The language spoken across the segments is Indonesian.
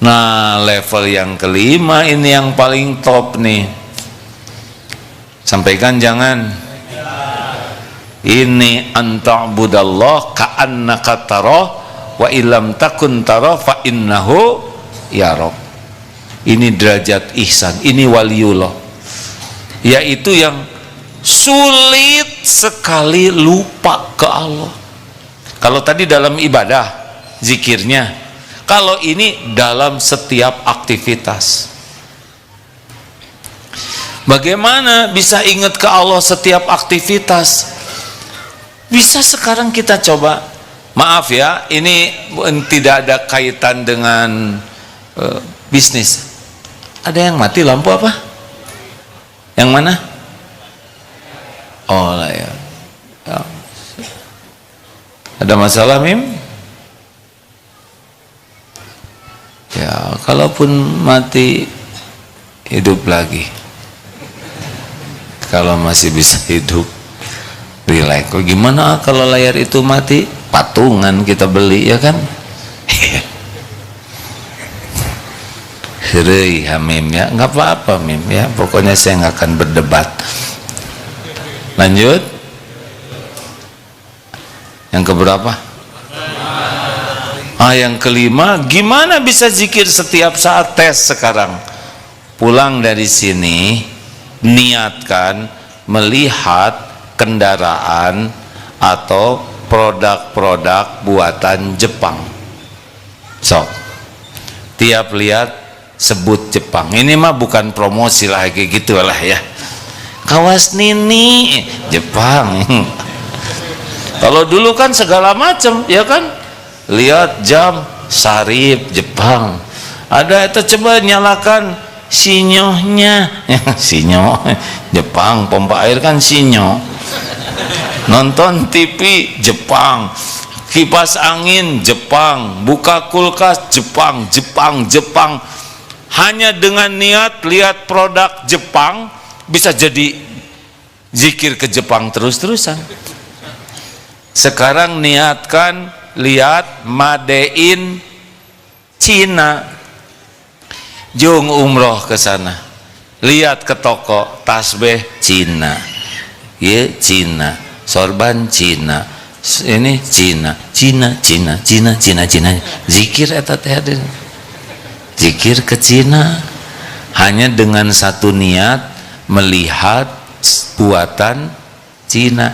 Nah, level yang kelima ini yang paling top nih. Sampaikan jangan. Ini anta'budallah ka'annaka tarah wa illam takun tarah fa innahu yarab. Ini derajat ihsan, ini waliullah, yaitu yang sulit sekali lupa ke Allah. Kalau tadi dalam ibadah zikirnya, kalau ini dalam setiap aktivitas. Bagaimana bisa ingat ke Allah setiap aktivitas? Bisa sekarang kita coba. Maaf ya, ini tidak ada kaitan dengan bisnis. Ada yang mati lampu apa? Yang mana? Oh ya. Ada masalah, Mim? Ya, kalaupun mati hidup lagi. Kalau masih bisa hidup, relax. Kok gimana kalau layar itu mati? Patungan kita beli, ya kan? Herei Mim ya, nggak apa-apa Mim ya. Pokoknya saya nggak akan berdebat. Lanjut. Yang keberapa? Yang kelima. Gimana bisa zikir setiap saat? Tes sekarang. Pulang dari sini, niatkan melihat kendaraan atau produk-produk buatan Jepang. So, tiap lihat sebut Jepang. Ini mah bukan promosi lah, kayak gitu lah ya. Kawas Nini Jepang. Kalau dulu kan segala macam, ya kan? Lihat jam Sarip Jepang. Ada itu, coba nyalakan sinyohnya. Sinyo Jepang, pompa air kan sinyo. Nonton TV Jepang, kipas angin Jepang, buka kulkas Jepang, Jepang. Hanya dengan niat lihat produk Jepang bisa jadi zikir ke Jepang terus-terusan. Sekarang niatkan lihat Made in Cina, jung umroh ke sana, lihat ke toko tasbih Cina, ya Cina, sorban Cina, ini Cina, zikir eta teh hadir. Zikir ke Cina hanya dengan satu niat melihat buatan Cina.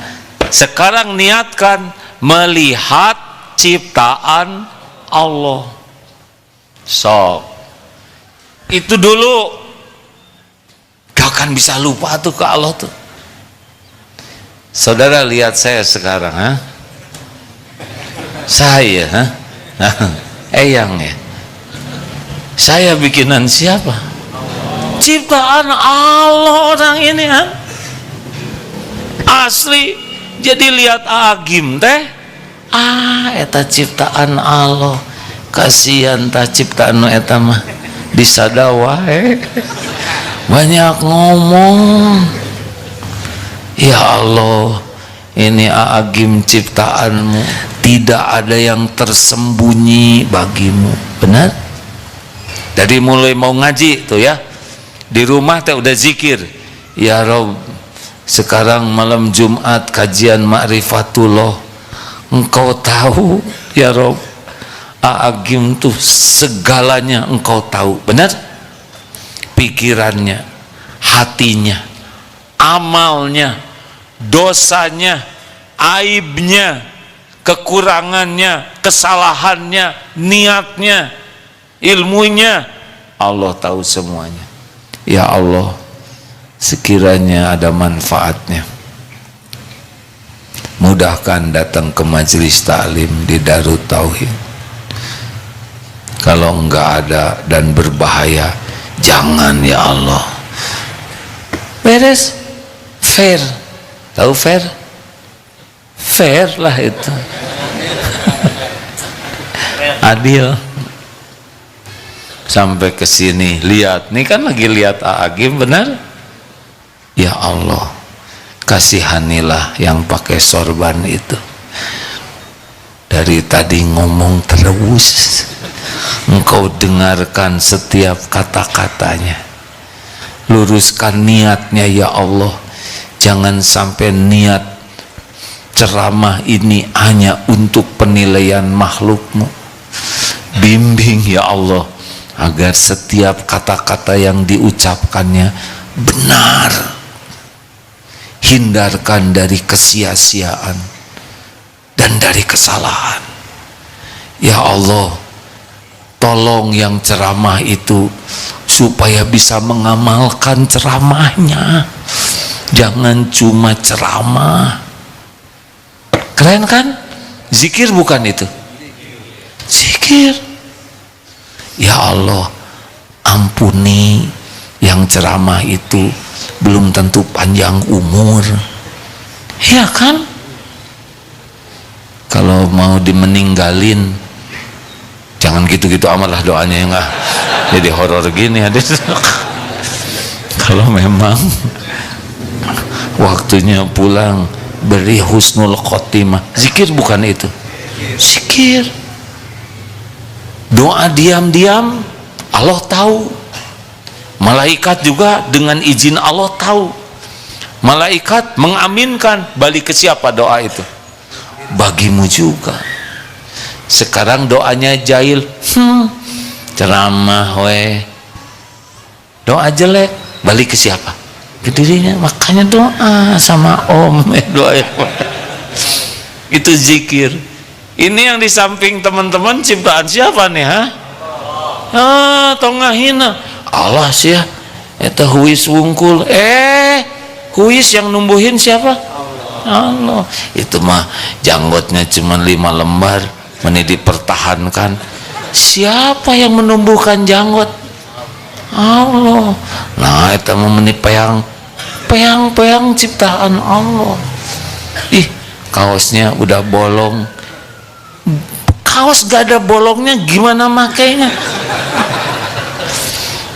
Sekarang niatkan melihat ciptaan Allah. So, itu dulu gak akan bisa lupa tuh ke Allah tuh. Saudara lihat saya sekarang, ha? Saya, ha? Eyang ya. Saya bikinan siapa? Ciptaan Allah orang ini, ha? Asli. Jadi lihat Agim teh, eta ciptaan Allah. Kasihan tah ciptaan eta mah disada wae. Banyak ngomong. Ya Allah, ini Agim ciptaanmu, tidak ada yang tersembunyi bagimu. Benar? Dari mulai mau ngaji tuh ya, di rumah teh udah zikir, ya Rabb, sekarang malam Jumat kajian Ma'rifatullah, Engkau tahu ya Rabb, Agim tuh segalanya Engkau tahu. Benar? Pikirannya, hatinya, amalnya, dosanya, aibnya, kekurangannya, kesalahannya, niatnya, ilmunya, Allah tahu semuanya. Ya Allah, sekiranya ada manfaatnya, mudahkan datang ke majelis taklim di Darut Tauhid. Kalau enggak ada dan berbahaya, jangan ya Allah. Beres? Fair. Tahu fair? Fair lah itu. Adil. Sampai ke sini lihat, nih kan lagi lihat Agim, benar? Ya Allah, kasihanilah yang pakai sorban itu. Dari tadi ngomong terus, Engkau dengarkan setiap kata-katanya. Luruskan niatnya ya Allah. Jangan sampai niat ceramah ini hanya untuk penilaian makhluk-Mu. Bimbing ya Allah agar setiap kata-kata yang diucapkannya benar. Hindarkan dari kesia-siaan dan dari kesalahan. Ya Allah, tolong yang ceramah itu supaya bisa mengamalkan ceramahnya. Jangan cuma ceramah. Keren kan? Zikir bukan itu? Zikir. Ya Allah, ampuni yang ceramah itu belum tentu panjang umur. Ya kan? Kalau mau dimeninggalin, jangan gitu-gitu amat lah doanya, ya enggak jadi horor gini hadis. Kalau memang waktunya pulang, beri husnul khotimah. Zikir bukan itu? Zikir. Doa diam-diam Allah tahu. Malaikat juga dengan izin Allah tahu. Malaikat mengaminkan. Balik ke siapa doa itu? Bagimu juga. Sekarang doanya jahil, ceramah we, doa jelek, balik ke siapa? Ke dirinya. Makanya doa sama om, doa itu zikir. Ini yang di samping teman-teman ciptaan siapa nih, ha? Tongahina Allah sih ya. Eta huis wungkul. Huis yang numbuhin siapa? Allah. Itu mah janggotnya cuma 5 lembar, meni dipertahankan. Siapa yang menumbuhkan janggot? Allah. Nah, itu mah meni peang ciptaan Allah. Ih, kaosnya udah bolong. Kaos gak ada bolongnya, gimana makainya?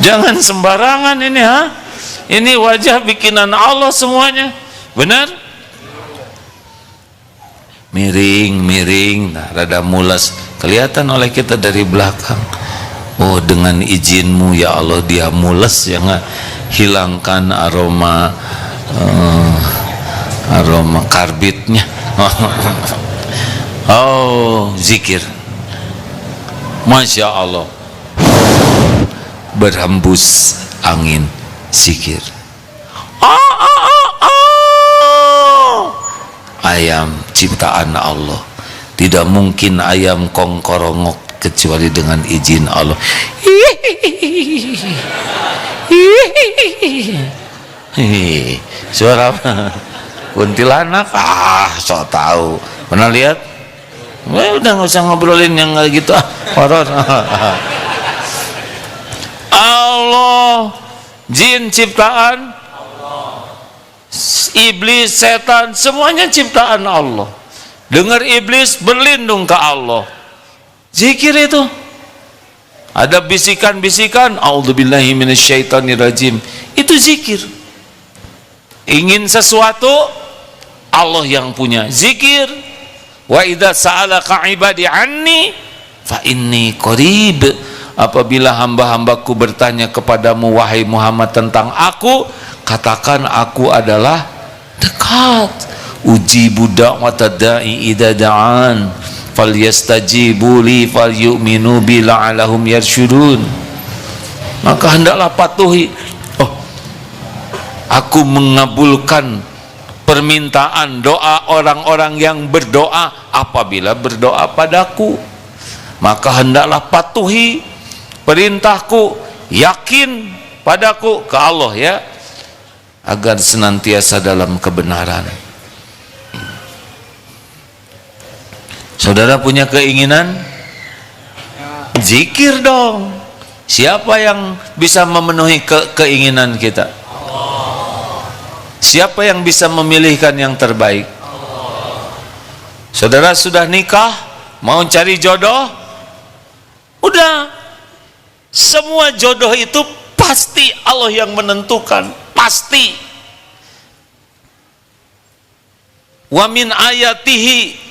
Jangan sembarangan ini, ha? Ini wajah bikinan Allah semuanya. Benar? Miring, nah, rada mules, kelihatan oleh kita dari belakang. Oh, dengan izinmu ya Allah dia mules, ya nggak? Hilangkan aroma karbitnya. Oh, zikir. Masya Allah, berhembus angin zikir. Ayam ciptaan Allah, tidak mungkin ayam kongkorongok kecuali dengan izin Allah. Suara apa? Kuntilanak? So tahu. Pernah lihat? Udah nggak usah ngobrolin yang nggak gitu, horor. Allah, jin ciptaan iblis, setan, semuanya ciptaan Allah. Dengar iblis, berlindung ke Allah. Zikir itu. Ada bisikan-bisikan, a'udzubillahi minasyaitonirrajim. Itu zikir. Ingin sesuatu, Allah yang punya. Zikir. Wa idza sa'alaka 'ibadi 'anni fa inni qarib. Apabila hamba-hambaku bertanya kepadamu wahai Muhammad tentang aku, katakan aku adalah dekat. Ujibu da'watad da'i idza da'an falyastajibu li falyu'minu bi la'allahum yarsyudun. Maka hendaklah patuhi. Oh, aku mengabulkan permintaan doa orang-orang yang berdoa apabila berdoa padaku. Maka hendaklah patuhi perintahku, yakin padaku, ke Allah ya, agar senantiasa dalam kebenaran. Saudara punya keinginan? Zikir dong. Siapa yang bisa memenuhi keinginan kita? Siapa yang bisa memilihkan yang terbaik? Saudara sudah nikah, mau cari jodoh? Udah, semua jodoh itu pasti Allah yang menentukan, pasti. Wa min ayatihi,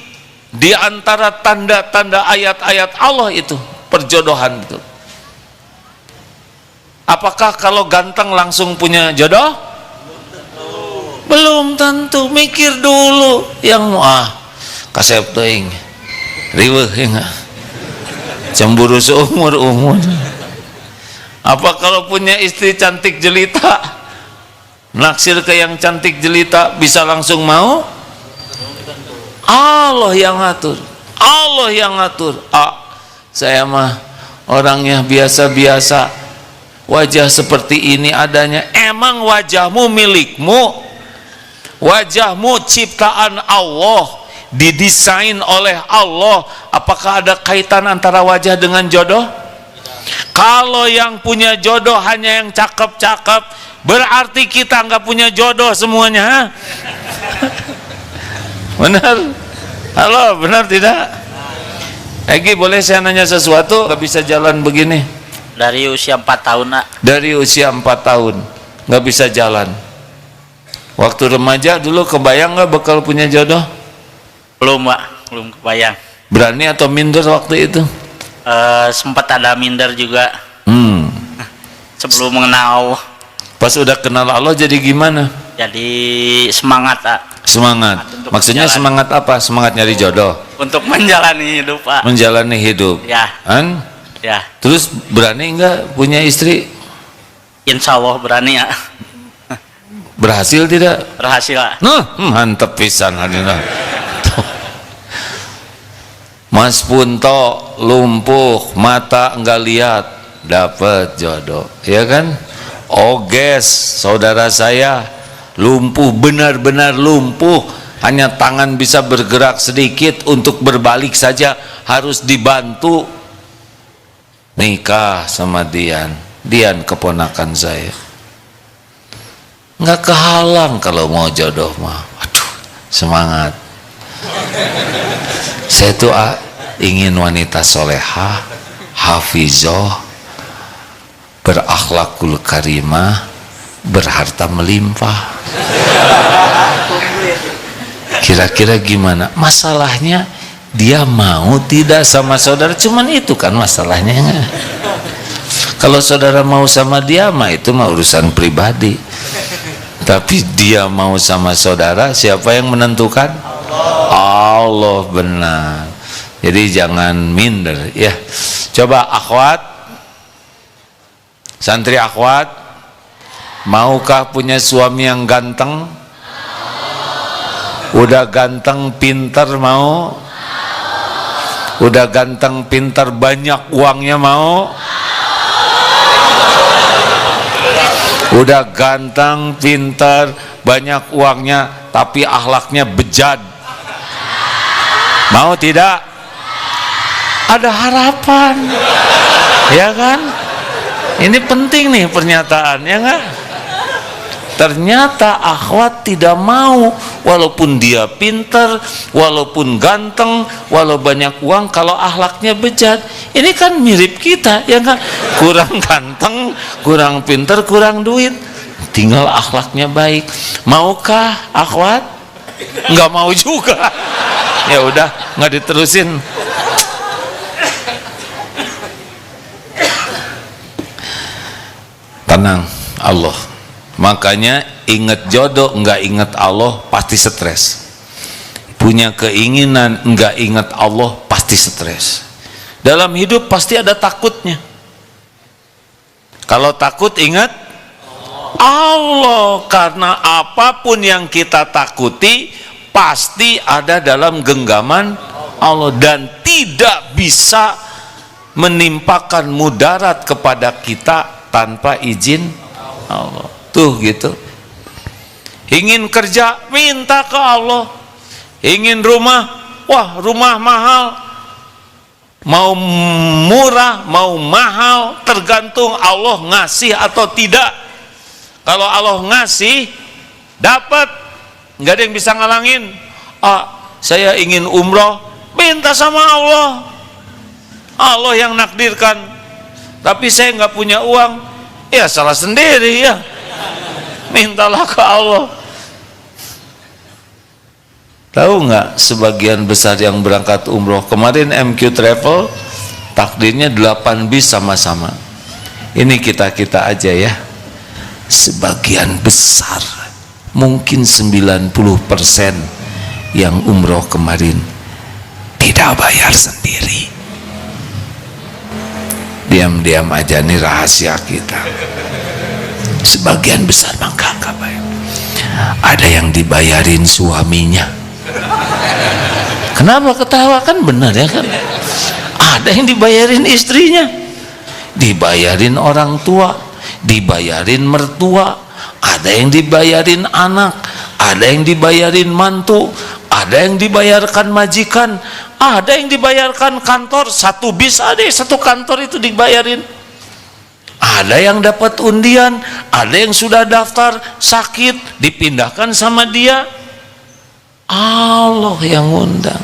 di antara tanda-tanda ayat-ayat Allah itu perjodohan itu. Apakah kalau ganteng langsung punya jodoh? Belum tentu, mikir dulu. Yang kasep teuing riweuh ya enggak? Cemburu seumur-umur. Apa kalau punya istri cantik jelita, naksir ke yang cantik jelita, bisa langsung mau? Allah yang ngatur. Allah yang ngatur. Saya mah orangnya biasa-biasa, wajah seperti ini adanya. Emang wajahmu milikmu? Wajahmu ciptaan Allah, didesain oleh Allah. Apakah ada kaitan antara wajah dengan jodoh? Kalau yang punya jodoh hanya yang cakep-cakep, berarti kita nggak punya jodoh semuanya. Benar? Halo, benar tidak? Egi, boleh saya nanya sesuatu? Nggak bisa jalan begini dari usia 4 tahun, Nak. Dari usia 4 tahun nggak bisa jalan. Waktu remaja dulu kebayang nggak bakal punya jodoh? Belum, Pak, belum kebayang. Berani atau minder waktu itu? Sempat ada minder juga. Sebelum mengenal. Pas udah kenal Allah jadi gimana? Jadi semangat, Pak. Semangat. Maksudnya menjalani. Semangat apa? Semangat nyari jodoh. Untuk menjalani hidup, Pak. Menjalani hidup. Ya. Kan? Ya. Terus berani nggak punya istri? Insya Allah berani, ya. Berhasil tidak? Berhasil, Pak. Mantep pisan hadina. Mas Punto lumpuh, mata enggak lihat, dapat jodoh, ya kan? Oges, saudara saya lumpuh, benar-benar lumpuh, hanya tangan bisa bergerak sedikit, untuk berbalik saja harus dibantu. Nikah sama Dian keponakan saya, nggak kehalang kalau mau jodoh mah. Aduh, semangat. Saya tuh ingin wanita solehah, hafizah, berakhlakul karimah, berharta melimpah. Kira-kira gimana? Masalahnya dia mau tidak sama saudara, cuman itu kan masalahnya. Kalau saudara mau sama dia mah itu mah urusan pribadi. Tapi dia mau sama saudara, siapa yang menentukan? Allah, benar. Jadi jangan minder ya. Coba akhwat, santri akhwat, maukah punya suami yang ganteng? Udah ganteng pinter mau? Udah ganteng pinter banyak uangnya mau? Udah ganteng pinter banyak uangnya tapi akhlaknya bejat, mau tidak? Ada harapan, ya kan? Ini penting nih pernyataan, ya enggak? Ternyata akhwat tidak mau, walaupun dia pinter, walaupun ganteng, walau banyak uang, kalau akhlaknya bejat. Ini kan mirip kita, ya kan? Kurang ganteng, kurang pinter, kurang duit, tinggal akhlaknya baik. Maukah akhwat? Nggak mau juga. Ya udah, nggak diterusin. Tenang, Allah. Makanya ingat jodoh nggak ingat Allah pasti stres. Punya keinginan nggak ingat Allah pasti stres. Dalam hidup pasti ada takutnya. Kalau takut ingat Allah, karena apapun yang kita takuti pasti ada dalam genggaman Allah dan tidak bisa menimpakan mudarat kepada kita tanpa izin Allah. Tuh gitu. Ingin kerja, minta ke Allah. Ingin rumah, wah rumah mahal. Mau murah, mau mahal, tergantung Allah ngasih atau tidak. Kalau Allah ngasih, dapat, nggak ada yang bisa ngalangin. Saya ingin umroh, minta sama Allah. Allah yang nakdirkan. Tapi saya nggak punya uang, ya salah sendiri ya. Mintalah ke Allah. Tahu nggak sebagian besar yang berangkat umroh kemarin MQ Travel takdirnya 8 bis sama-sama. Ini kita-kita aja ya, sebagian besar mungkin 90% yang umroh kemarin tidak bayar sendiri. Diam-diam aja, nih rahasia kita. Sebagian besar mangga nggak bayar. Ada yang dibayarin suaminya. Kenapa ketawa? Kan benar ya kan? Ada yang dibayarin istrinya, dibayarin orang tua, dibayarin mertua, ada yang dibayarin anak, ada yang dibayarin mantu, ada yang dibayarkan majikan, ada yang dibayarkan kantor. Satu bis ada, satu kantor itu dibayarin. Ada yang dapat undian, ada yang sudah daftar sakit dipindahkan sama dia. Allah yang undang.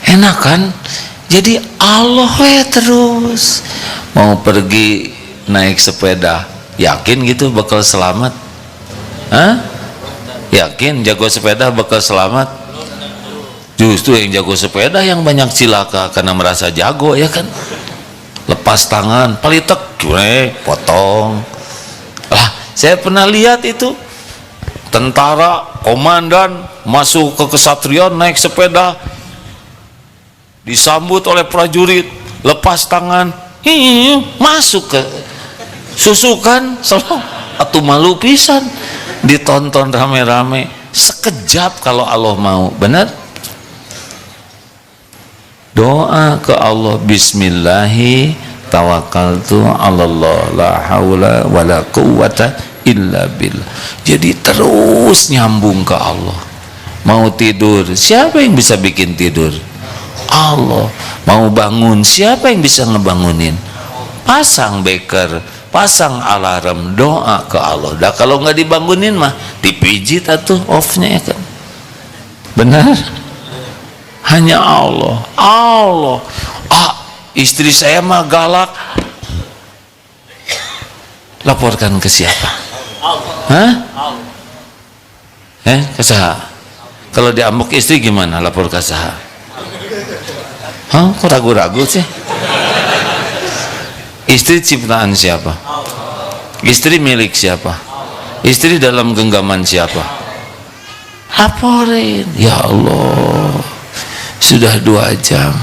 Enak kan? Jadi Allah terus. Mau pergi naik sepeda, yakin gitu bakal selamat? Hah? Yakin jago sepeda bakal selamat? Justru yang jago sepeda yang banyak cilaka karena merasa jago, ya kan? Lepas tangan, palitek, potong. Lah, saya pernah lihat itu tentara, komandan masuk ke kesatrian naik sepeda, disambut oleh prajurit, lepas tangan, masuk ke susukan, atau malu pisan, ditonton rame-rame. Sekejap kalau Allah mau, benar? Doa ke Allah, bismillahi tawakkaltu 'alallah la haula wala quwwata illa billah. Jadi terus nyambung ke Allah. Mau tidur, siapa yang bisa bikin tidur? Allah. Mau bangun, siapa yang bisa ngebangunin? Pasang beker, pasang alarm, doa ke Allah. Dah kalau nggak dibangunin mah dipijit atuh off-nya, ya kan? Benar? Hanya Allah. Allah. Istri saya mah galak. Laporkan ke siapa? Hah? Ke saha? Kalau diambuk istri gimana? Lapor ke saha? Hah? Kok ragu-ragu sih? Istri ciptaan siapa? Istri milik siapa? Istri dalam genggaman siapa? Laporin. Ya Allah, sudah 2 jam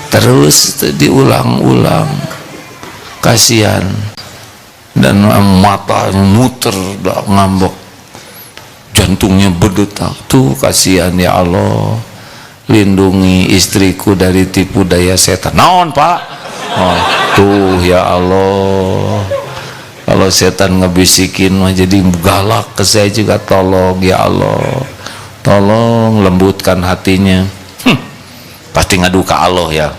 terus diulang-ulang, kasihan, dan mata muter, ngambek, jantungnya berdetak. Tuh kasihan, ya Allah, lindungi istriku dari tipu daya setan. Naon Pak? Oh, tuh ya Allah, kalau setan ngebisikin mah jadi galak ke saya juga. Tolong ya Allah, tolong lembutkan hatinya. Pasti ngadu ke Allah ya.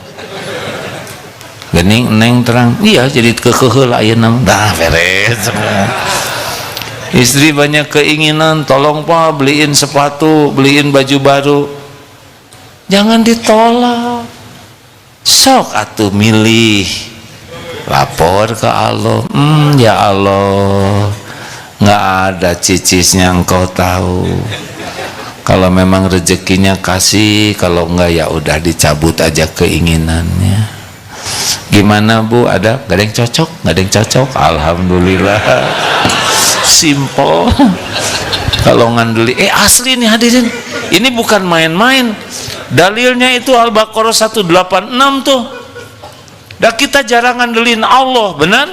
Gening neng terang, iya jadi kekehel ayeuna dah beres. Istri banyak keinginan, tolong Pak beliin sepatu, beliin baju baru. Jangan ditolak. Sok atuh milih. Lapor ke Allah. Ya Allah, nggak ada cicisnya, engkau tahu. Kalau memang rezekinya kasih, kalau enggak ya udah dicabut aja keinginannya. Gimana Bu? Ada? Gak ada yang cocok? Gak ada yang cocok? Alhamdulillah. Simple. Kalau ngandeli, asli nih hadirin, ini bukan main-main. Dalilnya itu Al-Baqarah 186 tuh. Dan kita jarang ngandelin Allah, benar?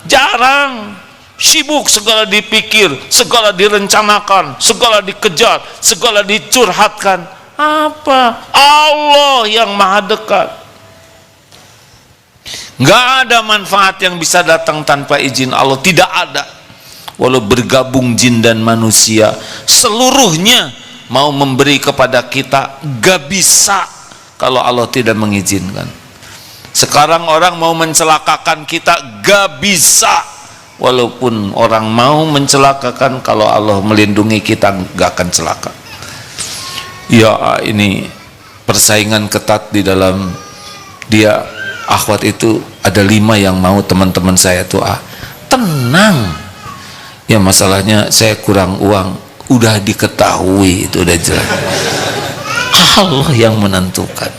Jarang. Sibuk segala dipikir, segala direncanakan, segala dikejar, segala dicurhatkan. Apa? Allah yang maha dekat. Nggak ada manfaat yang bisa datang tanpa izin Allah, tidak ada. Walau bergabung jin dan manusia, seluruhnya mau memberi kepada kita, gak bisa kalau Allah tidak mengizinkan. Sekarang orang mau mencelakakan kita, gak bisa. Walaupun orang mau mencelakakan, kalau Allah melindungi kita gak akan celaka. Ya, ini persaingan ketat di dalam dia. Akhwat itu ada 5 yang mau, teman-teman saya tuh tenang ya, masalahnya saya kurang uang, udah diketahui, itu udah jelas. Allah yang menentukan.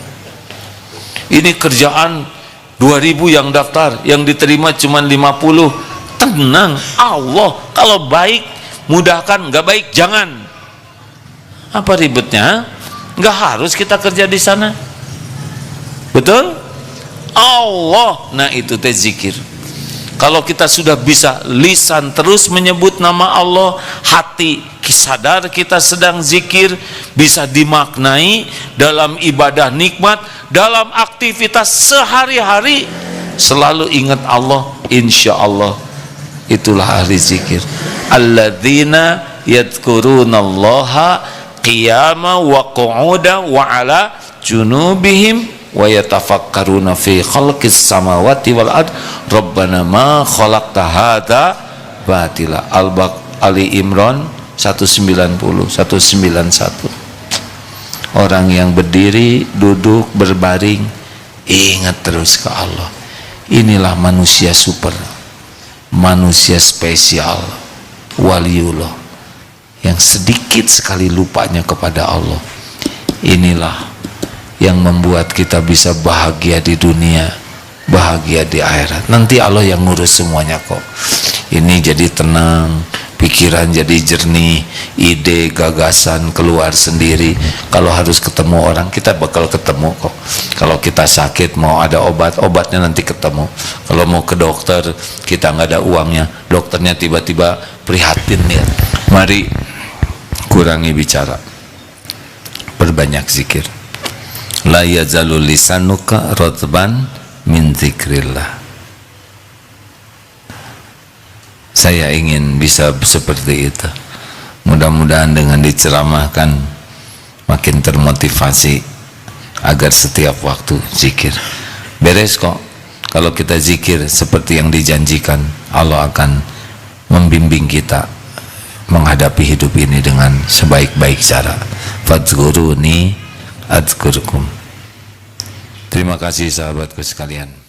ini kerjaan 2000 yang daftar, yang diterima cuma 50. Tenang, Allah kalau baik mudahkan, nggak baik jangan. Apa ribetnya? Nggak harus kita kerja di sana. Betul? Allah, nah itu teh zikir. Kalau kita sudah bisa lisan terus menyebut nama Allah, hati sadar kita sedang zikir, bisa dimaknai dalam ibadah nikmat, dalam aktivitas sehari-hari selalu ingat Allah, insya Allah itulah ahli zikir. Alladzina yadhkurunallaha qiyama wa qu'uda wa ala junubihim wa yatafakkaruna fi khalqis samawati wal ard rabbana ma khalaqta hadza batila. Ali Imran 190 191. Orang yang berdiri, duduk, berbaring ingat terus ke Allah. Inilah manusia super, manusia spesial, waliullah yang sedikit sekali lupanya kepada Allah. Inilah yang membuat kita bisa bahagia di dunia, bahagia di akhirat. Nanti Allah yang ngurus semuanya kok. Ini jadi tenang, pikiran jadi jernih, ide, gagasan keluar sendiri. Kalau harus ketemu orang, kita bakal ketemu kok. Kalau kita sakit mau ada obat, obatnya nanti ketemu. Kalau mau ke dokter, kita nggak ada uangnya, dokternya tiba-tiba prihatin ya. Mari kurangi bicara, perbanyak zikir. La yazalul lisanuka ratban min zikrillah. Saya ingin bisa seperti itu. Mudah-mudahan dengan diceramahkan makin termotivasi agar setiap waktu zikir. Beres kok. Kalau kita zikir seperti yang dijanjikan, Allah akan membimbing kita menghadapi hidup ini dengan sebaik-baik cara. Fadzkuruni adzkurkum. Terima kasih sahabatku sekalian.